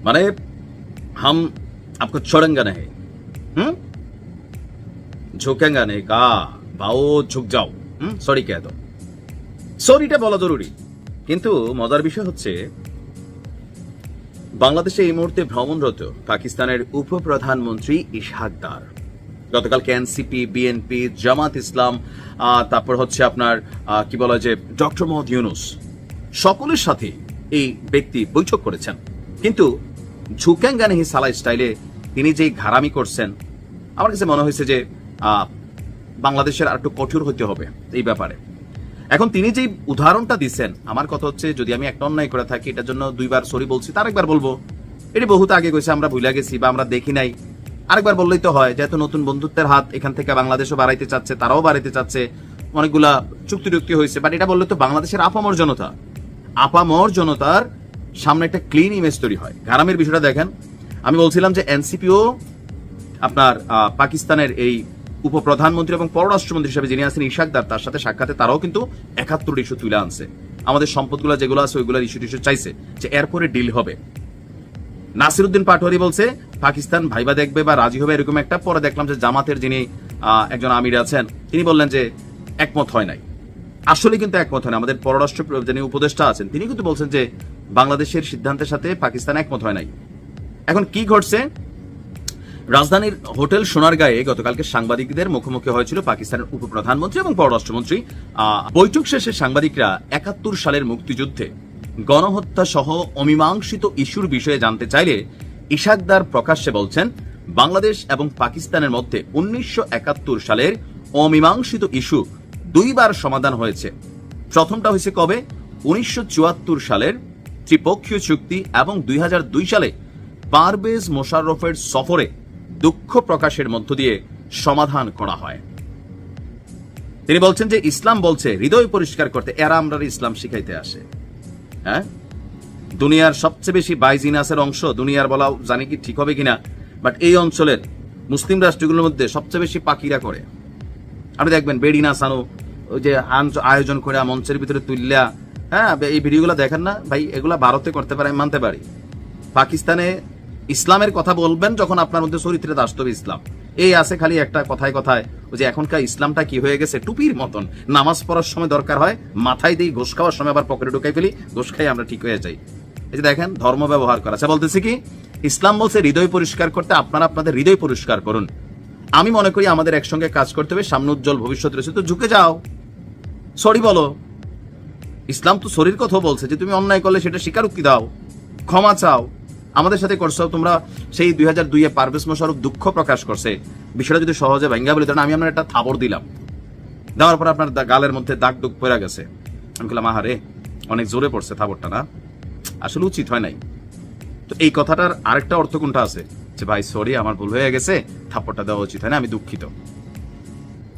মানে हम आपको छोड़ेंगे नहीं, झुकेंगे नहीं का बाओ झुक जाओ, সরি কে তো সরিটা বলা জরুরি। কিন্তু মজার বিষয় হচ্ছে বাংলাদেশে এই মুহূর্তে ভ্রমণরত পাকিস্তানের উপপ্রধানমন্ত্রী ইশহাক দার গতকালকে এনসিপি, বিএনপি, জামাত ইসলাম, তারপর হচ্ছে আপনার কি বলা যে ডক্টর মোহাম্মদ ইউনূস সকলের সাথে এই ব্যক্তি বৈঠক করেছেন। কিন্তু ঝুকেঙ্গা নেহি সালা স্টাইলে তিনি যে ঘারামি করছেন, আমার কাছে মনে হয়েছে যে বাংলাদেশের আর একটু কঠোর হতে হবে এই ব্যাপারে। এখন তিনি যে উদাহরণটা দিচ্ছেন, আমার কথা হচ্ছে যদি আমি একটা অন্যায় করে থাকি এটার জন্য দুইবার সরি বলছি, তার একবার বলবো, এটি বহুত আগে গেছে, আমরা ভুলে গেছি বা আমরা দেখি নাই, আরেকবার বললেই তো হয়। যেহেতু নতুন বন্ধুত্বের হাত এখান থেকে বাংলাদেশও বাড়াইতে চাচ্ছে, তারাও বাড়াইতে চাচ্ছে, অনেকগুলা চুক্তি টুক্তি হয়েছে, বাট এটা বললে তো বাংলাদেশের আপামর জনতার সামনে একটা ক্লিন ইমেজ তৈরি হয়। ঘারামের বিষয়টা দেখেন, আমি বলছিলাম যে এনসিপিও আপনার পাকিস্তানের এই উপপ্রধানমন্ত্রী এবং পররাষ্ট্রমন্ত্রী হিসেবে যিনি আছেন ইশহাক দার, তার সাথে সাক্ষাতে তারাও কিন্তু 71 ইস্যু তুলে আনছে। আমাদের সম্পদগুলো যেগুলো আছে ওইগুলোর ইস্যু টিস্যু চাইছে যে এরপরে ডিল হবে। নাসিরউদ্দিন পাটোয়ারি বলছে পাকিস্তান ভাইবা দেখবে বা রাজি হবে এরকম একটা। পরে দেখলাম যে জামাতের যিনি একজন আমির আছেন তিনি বললেন যে একমত হয় নাই। আসলে কিন্তু একমত হয় না। আমাদের পররাষ্ট্র যিনি উপদেষ্টা আছেন তিনি কিন্তু বলছেন যে বাংলাদেশের সিদ্ধান্তের সাথে পাকিস্তান একমত হয় নাই। এখন কি ঘটছে, রাজধানীর হোটেল সোনারগাঁয়ে গতকালকে সাংবাদিকদের মুখোমুখি হয়েছিল পাকিস্তানের উপপ্রধানমন্ত্রী এবং পররাষ্ট্রমন্ত্রী। বৈঠক শেষে সাংবাদিকরা 71 সালের মুক্তিযুদ্ধে গণহত্যা সহ অমীমাংসিত ইস্যুর বিষয়ে জানতে চাইলে ইশহাক দার প্রকাশ্যে বলছেন বাংলাদেশ এবং পাকিস্তানের মধ্যে 1971 সালের অমীমাংসিত ইস্যু দুইবার সমাধান হয়েছে। প্রথমটা হয়েছে কবে? 1974 সালের ত্রিপক্ষীয় চুক্তি এবং 2002 সালে পারভেজ মোশাররফের সফরে দুঃখ প্রকাশের মধ্য দিয়ে সমাধান করা হয়। তিনি বলছেন যে ইসলাম বলছে হৃদয় পরিষ্কার করতে, এরা আমরা ইসলাম শিখাইতে আসে। হ্যাঁ, দুনিয়ার সবচেয়ে বেশি বাইজিনাসের অংশ, দুনিয়ার বলা জানি কি ঠিক হবে কিনা, বাট এই অঞ্চলের মুসলিম রাষ্ট্রগুলোর মধ্যে সবচেয়ে বেশি পাকিরা করে। আপনি দেখবেন বেড়ি নাচানো, ওই যে আয়োজন করে মঞ্চের ভিতরে তুললা, হ্যাঁ এই ভিডিওগুলো দেখেন না ভাই, এগুলা ভারতে করতে পারে আমি মানতে পারি। পাকিস্তানে ইসলামের কথা বলবেন যখন আপনার মধ্যে চরিত্রে বাস্তব ইসলাম এই আছে, খালি একটা কথায় কথায় ওই যে এখনকার ইসলামটা কি হয়ে গেছে টুপির মতন, নামাজ পড়ার সময় দরকার হয় মাথায় দিই, ঘুষ খাওয়ার সময় আবার পকেটে ঢুকাই ফেলি, ঘুষ খাই আমরা ঠিক হয়ে যাই। এই যে দেখেন ধর্ম ব্যবহার করা। আচ্ছা বলতেছি কি, ইসলাম বলছে হৃদয় পরিষ্কার করতে, আপনারা আপনাদের হৃদয় পরিষ্কার করুন। আমি মনে করি আমাদের একসঙ্গে কাজ করতে হবে, সামনে উজ্জ্বল ভবিষ্যৎ রয়েছে, তো ঝুঁকে যাও, সরি বলো। ইসলাম তো শরীর কথা বলছে যে তুমি অন্যায় করলে সেটা স্বীকারোক্তি দাও, ক্ষমা চাও। আমাদের সাথে করছো তোমরা, সেই 2002-এ পারভেজ মোশাররফ দুঃখ প্রকাশ করছে, বিষয়টা যদি সহজে ভাঙ্গা বলি, ধরেন আমি আপনার একটা থাবড় দিলাম, দেওয়ার পর আপনার গালের মধ্যে দাগ দুগ পড়ে গেছে, আমি বললাম আহারে অনেক জোরে পড়ছে থাবড়টা, না আসলে উচিত হয় নাই। তো এই কথাটার আরেকটা অর্থ কোনটা আছে যে ভাই সরি আমার ভুল হয়ে গেছে, থাপ্পড়টা দেওয়া উচিত হয় না, আমি দুঃখিত।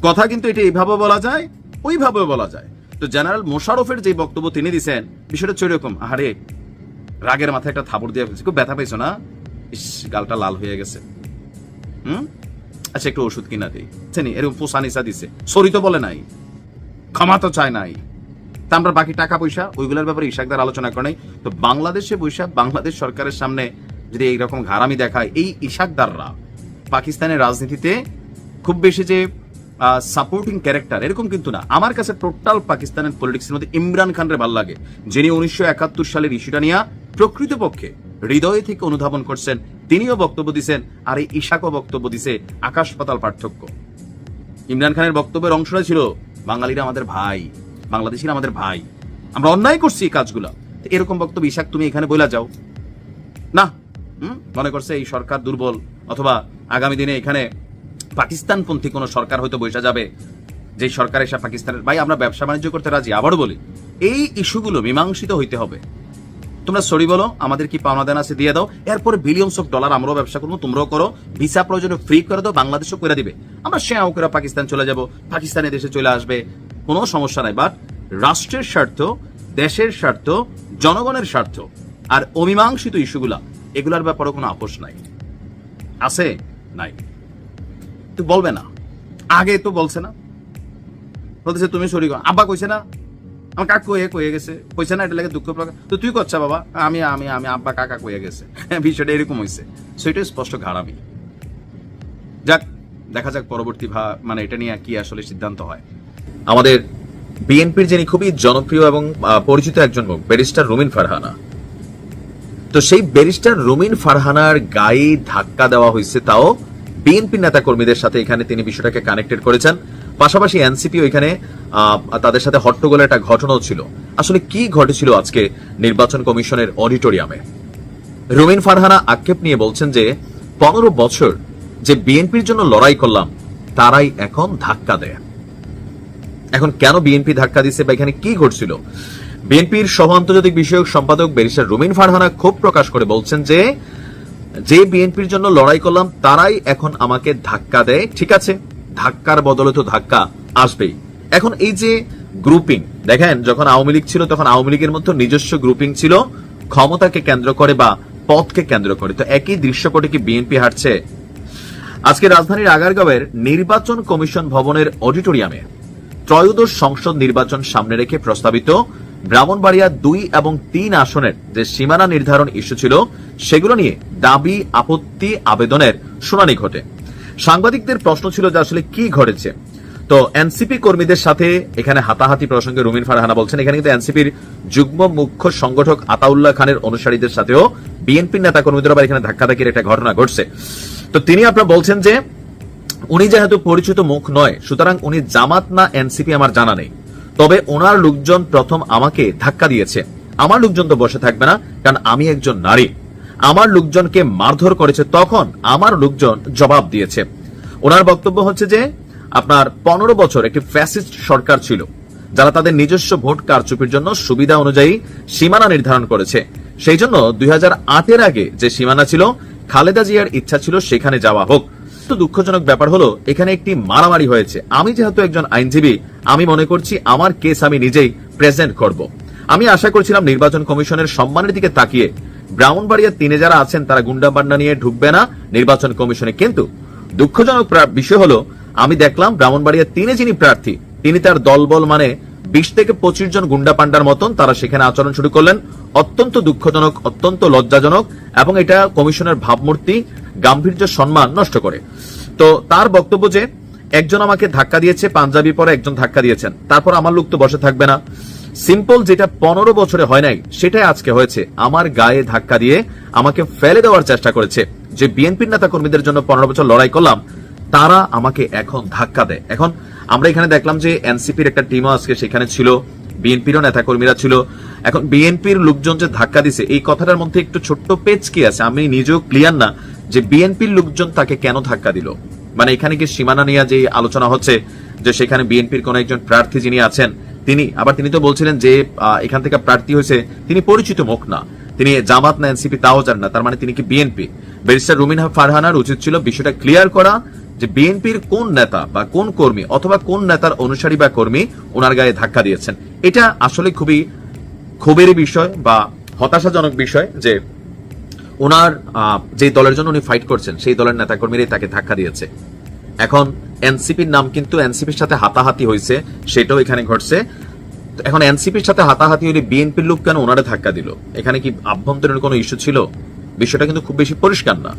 কথা কিন্তু এটা এইভাবে বলা যায়, ওইভাবে বলা যায়। তো জেনারেল মোশাররফের যে বক্তব্য তিনি দিচ্ছেন বিষয়টা সেরকম, আহারে রাগের মাথায় একটা থাপড় দিয়ে ফেলছে, খুব ব্যথা পাইছো না, ইস গালটা লাল হয়ে গেছে, আচ্ছা একটু ওষুধ কিনা দিই, এরকম পোষানিসা দিছে, সরি তো বলে নাই, ক্ষমা তো চায় নাই। তা আমরা বাকি টাকা পয়সা ওইগুলোর ব্যাপারে ইশাকদার আলোচনা করে নাই। তো বাংলাদেশে বৈশা বাংলাদেশ সরকারের সামনে যদি এইরকম ঘারামি দেখায়, এই ইশাকদাররা পাকিস্তানের রাজনীতিতে খুব বেশি যে সাপোর্টিং ক্যারেক্টার এরকম কিন্তু না। আমার কাছে টোটাল পাকিস্তানের পলিটিক্সের মধ্যে ইমরান খানরে ভালো লাগে, যিনি 1971 সালের ইস্যুটা নিয়ে প্রকৃতপক্ষে হৃদয় থেকে অনুধাবন করছেন, তিনিও বক্তব্য দিচ্ছেন, আর এই ইশাকও বক্তব্য দিছে, আকাশ পাতাল পার্থক্য। ইমরান খানের বক্তব্যের অংশটা ছিল বাঙালিরা আমাদের ভাই, বাংলাদেশিরা আমাদের ভাই, আমরা অন্যায় করছি এই কাজগুলা। এরকম বক্তব্য ইশাক তুমি এখানে বইলা যাও না, মনে করছে এই সরকার দুর্বল, অথবা আগামী দিনে এখানে পাকিস্তানপন্থী কোন সরকার হয়তো বসে যাবে, যে সরকার এসে পাকিস্তানের, ভাই আমরা ব্যবসা বাণিজ্য করতে রাজি। আবারও বলি এই ইস্যুগুলো মীমাংসিত হইতে হবে। তোমরা সরি বলো, আমাদের কি পাওনা দেনা আছে দিয়ে দাও, এরপরে বিলিয়নস অফ ডলার আমরাও ব্যবসা করবো, তোমরাও করো, ভিসা প্রয়োজনে ফ্রি করে দাও, বাংলাদেশও করে দিবে, আমরা শেয়াও করে পাকিস্তান চলে যাব, পাকিস্তানের দেশে চলে আসবে, কোনো সমস্যা নাই। বাট রাষ্ট্রের স্বার্থ, দেশের স্বার্থ, জনগণের স্বার্থ আর অমীমাংসিত ইস্যুগুলা, এগুলার ব্যাপারে কোনো আপোষ নাই, আছে নাই? তো বলবে না, আগে তো বলছে না, বলতেছে তুমি সরি করো, আব্বা কইছে না, আমার কাক কয়ে গেছে, কইছে না, এটা লাগে দুঃখ প্রকাশ, তো তুই করছা বাবা, আমি আমি আমি আব্বা কাকা কয়ে গেছে। বিষয়টা এরকম হয়েছে। সো এটা স্পষ্ট ঘাড়ামি। যাক, দেখা যাক পরবর্তী মানে এটা নিয়ে কি আসলে সিদ্ধান্ত হয়। আমাদের বিএনপির যিনি খুবই জনপ্রিয় এবং পরিচিত একজন মুখ, ব্যারিস্টার রুমিন ফারহানা, তো সেই ব্যারিস্টার রুমিন ফারহানার গায়ে ধাক্কা দেওয়া হয়েছে, তাও বিএনপি নেতা কর্মীদের সাথে। এখানে তিনি বিষয়টাকে কানেক্টেড করেছেন। পাশাপাশি এনসিপিও এখানে তাদের সাথে হট্টগোলের একটা ঘটনাও ছিল। আসলে কি ঘটেছিল আজকে নির্বাচন কমিশনের অডিটোরিয়ামে? রুমিন ফারহানা আক্ষেপ নিয়ে বলছেন যে 15 বছর যে বিএনপির জন্য লড়াই করলাম তারাই এখন ধাক্কা দেয়। এখন কেন বিএনপি ধাক্কা দিচ্ছে বা এখানে কি ঘটছিল? বিএনপির সহ আন্তর্জাতিক বিষয়ক সম্পাদক ব্যারিস্টার রুমিন ফারহানা ক্ষোভ প্রকাশ করে বলছেন যে বিএনপির জন্য লড়াই করলাম তারাই এখন আমাকে ধাক্কা দেয়। ঠিক আছে, ধাক্কার বদলে তো ধাক্কা আসবেই। এখন এই যে গ্রুপিং, দেখেন যখন আওয়ামী লীগ ছিল তখন আওয়ামী লীগের মধ্যে নিজস্ব গ্রুপিং ছিল ক্ষমতাকে কেন্দ্র করে বা পথকে কেন্দ্র করে, তো একই দৃশ্যপটে কি বিএনপি হাঁটছে? আজকে রাজধানীর আগারগাঁওয়ের নির্বাচন কমিশন ভবনের অডিটোরিয়ামে ত্রয়োদশ সংসদ নির্বাচন সামনে রেখে প্রস্তাবিত ব্রাহ্মণবাড়িয়া 2 এবং 3 আসনের যে সীমানা নির্ধারণ ইস্যু ছিল সেগুলো নিয়ে দাবি আপত্তি আবেদনের শুনানি ঘটে। সাংবাদিকদের প্রশ্ন ছিল যে আসলে কি ঘটেছে। তো এনসিপি কর্মীদের সাথে এখানে হাতাহাতি প্রসঙ্গে রুমিন ফারহানা বলছেন এখানে কিন্তু এনসিপির যুগ্ম মুখ্য সংগঠক আতাউল্লাহ খানের অনুসারীদের সাথেও বিএনপির নেতা কর্মীদের আবার এখানে ধাক্কাধাক্কির একটা ঘটনা ঘটছে। তো তিনি আপনারা বলছেন যে উনি যেহেতু পরিচিত মুখ নয়, সুতরাং উনি জামাত না এনসিপি আমার জানা নেই, তবে ওনার লোকজন প্রথম আমাকে ধাক্কা দিয়েছে। আমার লোকজন তো বসে থাকবে না, কারণ আমি একজন নারী। আমার লোকজনকে মারধর করেছে, তখন আমার লোকজন জবাব দিয়েছে। ওনার বক্তব্য হচ্ছে যে আপনার 15 বছর একটি ফ্যাসিস্ট সরকার ছিল, যারা তাদের নিজস্ব ভোট কারচুপির জন্য সুবিধা অনুযায়ী সীমানা নির্ধারণ করেছে। সেই জন্য 2008-এর আগে যে সীমানা ছিল, খালেদা জিয়ার ইচ্ছা ছিল সেখানে যাওয়া হোক। তো দুঃখজনক ব্যাপার হলো এখানে একটি মারামারি হয়েছে। আমি যেহেতু একজন আইনজীবী, আমি মনে করছি আমার কেস আমি নিজেই প্রেজেন্ট করব। আমি আশা করছিলাম নির্বাচন কমিশনের সম্মানের দিকে তাকিয়ে ব্রাহ্মণবাড়িয়া 3-এ যারা আছেন তারা গুন্ডাপান্ডা নিয়ে ঢুকবে না নির্বাচন কমিশনে। কিন্তু দুঃখজনক বিষয় হলো আমি দেখলাম ব্রাহ্মণবাড়িয়া 3-এ যিনি প্রার্থী তিনি তার দলবল মানে 20 থেকে 25 জন গুন্ডাপান্ডার মতন তারা সেখানে আচরণ শুরু করলেন। অত্যন্ত দুঃখজনক, অত্যন্ত লজ্জাজনক, এবং এটা কমিশনের ভাবমূর্তি গাম্ভীর্য সম্মান নষ্ট করে। তো তার বক্তব্য যে একজন আমাকে ধাক্কা দিয়েছে, পাঞ্জাবি পরে একজন ধাক্কা দিয়েছেন, তারপর আমার লোক তো বসে থাকবে না। সিম্পল, যেটা 15 বছরে হয় নাই সেটাই আজকে হয়েছে। আমার গায়ে ধাক্কা দিয়ে আমাকে ফেলে দেওয়ার চেষ্টা করেছে। যে বিএনপির নেতা কর্মীদের জন্য 15 বছর লড়াই করলাম তারা আমাকে এখন ধাক্কা দেয়। এখন আমরা এখানে দেখলাম যে এনসিপির একটা টিমও আজকে সেখানে ছিল, বিএনপিরও নেতা কর্মীরা ছিল। এখন বিএনপির লোকজন যে ধাক্কা দিছে এই কথাটার মধ্যে একটু ছোট্ট পেচ কি আছে, আমি নিজেও ক্লিয়ার না যে বিএনপির লোকজন তাকে কেন ধাক্কা দিল। মানে এখানে কি সীমানা নিয়ে যে আলোচনা হচ্ছে যে সেখানে বিএনপির কোন একজন প্রার্থী যিনি আছেন তিনি তো বলছিলেন যে এখান থেকে প্রার্থী হয়েছে তিনি পরিচিত মুখ না, তিনি জামাত না এনসিপি তাও জান না, তার মানে তিনি কি বিএনপি? ব্যারিস্টার রুমিন ফারহানার উচিত ছিল বিষয়টা ক্লিয়ার করা যে বিএনপির কোন নেতা বা কোন কর্মী অথবা কোন নেতার অনুসারী বা কর্মী ওনার গায়ে ধাক্কা দিয়েছেন। এটা আসলে খুবই ক্ষোভের বিষয় বা হতাশাজনক বিষয় যে ওনার যে দলের জন্য উনি ফাইট করছেন সেই দলের নেতা কর্মীরাই তাকে ধাক্কা দিয়েছে। এখন এনসিপির নাম কিন্তু এনসিপির সাথে হাতাহাতি হয়েছে, সেটাও এখানে ঘটছে। এখন এনসিপির সাথে হাতাহাতি হলে বিএনপির লোক কেন ওনারে ধাক্কা দিল? এখানে কি আভ্যন্তরীণ কোনো ইস্যু ছিল? বিষয়টা কিন্তু খুব বেশি পরিষ্কার না।